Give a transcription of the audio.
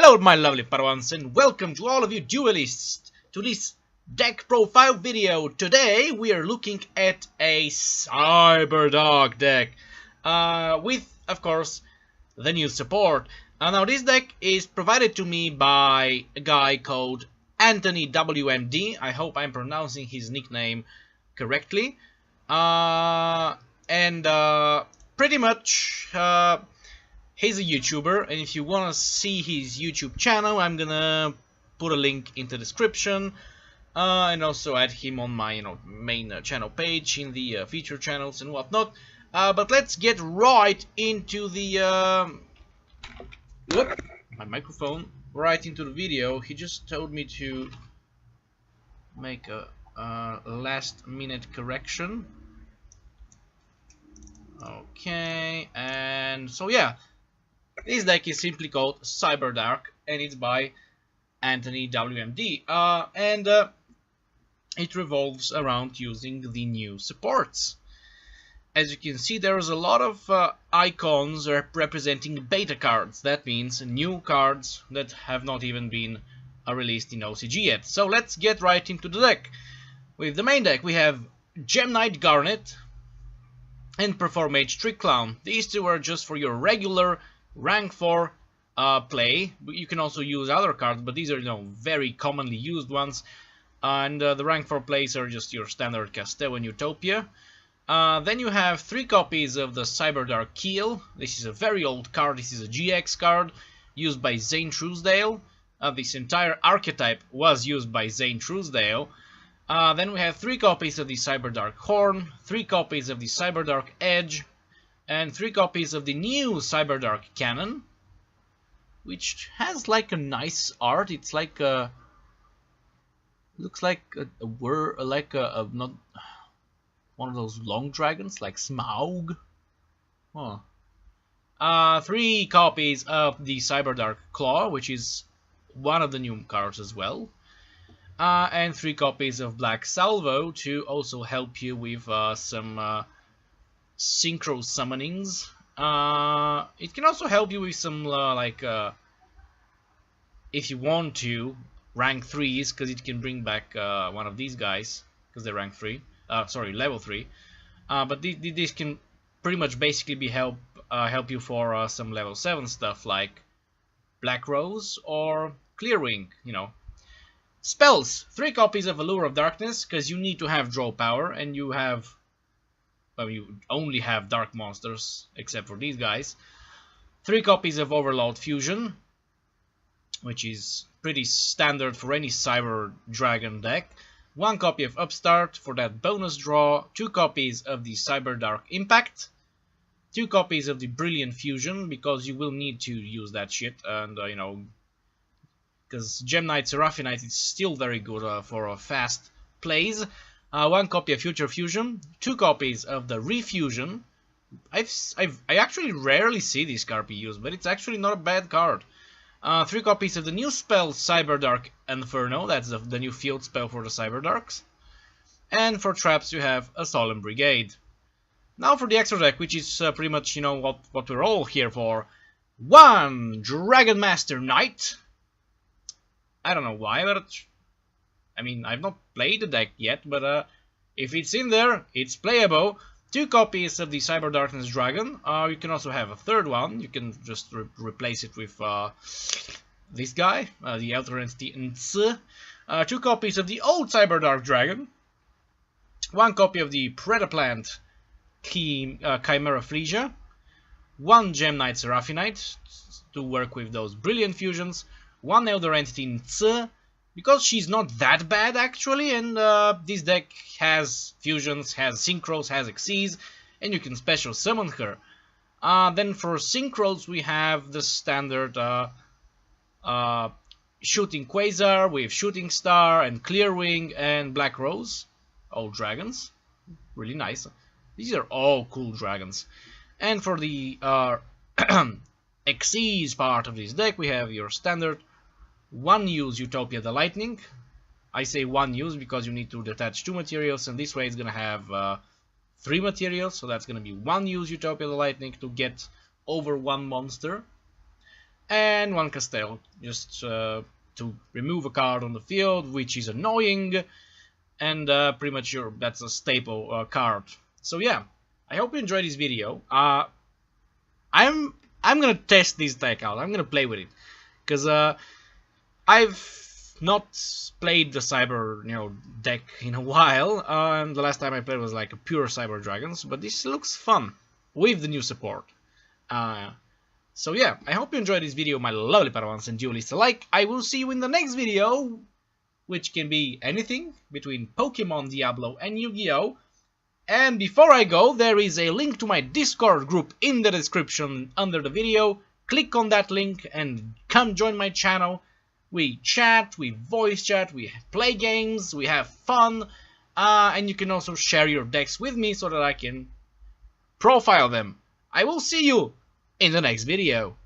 Hello my lovely Padawans and welcome to all of you duelists to this deck profile video. Today we are looking at a Cyberdark deck with, of course, the new support. Now this deck is provided to me by a guy called AntoniWMD. I hope I'm pronouncing his nickname correctly. Pretty much he's a YouTuber, and if you want to see his YouTube channel, I'm gonna put a link in the description, and also add him on my main channel page in the feature channels and whatnot. But let's get right into the my microphone, right into the video. He just told me to make a last-minute correction. Okay, and so yeah. This deck is simply called Cyberdark, and it's by AntoniWMD, it revolves around using the new supports. As you can see, there's a lot of icons representing beta cards. That means new cards that have not even been released in OCG yet. So let's get right into the deck. With the main deck, we have Gem Knight Garnet and Perform Mage Trick Clown. These two are just for your regular rank 4 play. You can also use other cards, but these are very commonly used ones. And the rank 4 plays are just your standard Castel and Utopia. Then you have 3 copies of the Cyberdark Keel. This is a very old card. This is a GX card used by Zane Truesdale. This entire archetype was used by Zane Truesdale. Then we have 3 copies of the Cyberdark Horn, 3 copies of the Cyberdark Edge, and 3 copies of the new Cyberdark Cannon, which has like a nice art. It's like a looks like not one of those long dragons, like Smaug. Oh. 3 copies of the Cyberdark Claw, which is one of the new cards as well. And 3 copies of Black Salvo to also help you with some synchro summonings. It can also help you with some if you want to, rank 3s, because it can bring back one of these guys because they're rank 3. Sorry, level 3. But this can pretty much basically help you for some level 7 stuff like Black Rose or Clearwing. Spells: 3 copies of Allure of Darkness, because you need to have draw power, and you only have dark monsters except for these guys. 3 copies of Overload Fusion, which is pretty standard for any Cyber Dragon deck. 1 copy of Upstart for that bonus draw. 2 copies of the Cyberdark Impact. 2 copies of the Brilliant Fusion, because you will need to use that shit, and because Gem Knight Seraphinite is still very good for fast plays. 1 copy of Future Fusion, 2 copies of the Refusion. I actually rarely see this card be used, but it's actually not a bad card. 3 copies of the new spell Cyberdark Inferno. That's the new field spell for the Cyberdarks. And for traps you have a Solemn Brigade. Now for the extra deck, which is pretty much what we're all here for. 1 Dragon Master Knight. I don't know why, but I've not played the deck yet, but if it's in there, it's playable. 2 copies of the Cyber Darkness Dragon. You can also have a third one. You can just replace it with this guy, the Elder Entity Nz. 2 copies of the old Cyberdark Dragon. 1 copy of the Predaplant Chimera Phlesia. 1 Gem Knight Seraphinite to work with those Brilliant Fusions. 1 Elder Entity Nz, because she's not that bad actually, and this deck has fusions, has synchros, has Xyz, and you can special summon her. Then for synchros we have the standard Shooting Quasar with Shooting Star and Clearwing and Black Rose. All dragons. Really nice. These are all cool dragons. And for the Xyz part of this deck, we have your standard 1 use Utopia the Lightning. I say 1 use because you need to detach 2 materials, and this way it's gonna have 3 materials, so that's gonna be 1 use Utopia the Lightning to get over 1 monster. and 1 Castell, just to remove a card on the field, which is annoying, and pretty much that's a staple card. So yeah, I hope you enjoyed this video. I'm gonna test this deck out. I'm gonna play with it, because I've not played the Cyber deck in a while. And the last time I played was like a pure Cyber Dragons, but this looks fun with the new support. So yeah, I hope you enjoyed this video, my lovely Padawans, and do leave a like. I will see you in the next video, which can be anything between Pokemon, Diablo, and Yu-Gi-Oh! And before I go, there is a link to my Discord group in the description under the video. Click on that link and come join my channel. We chat, we voice chat, we play games, we have fun, and you can also share your decks with me so that I can profile them. I will see you in the next video.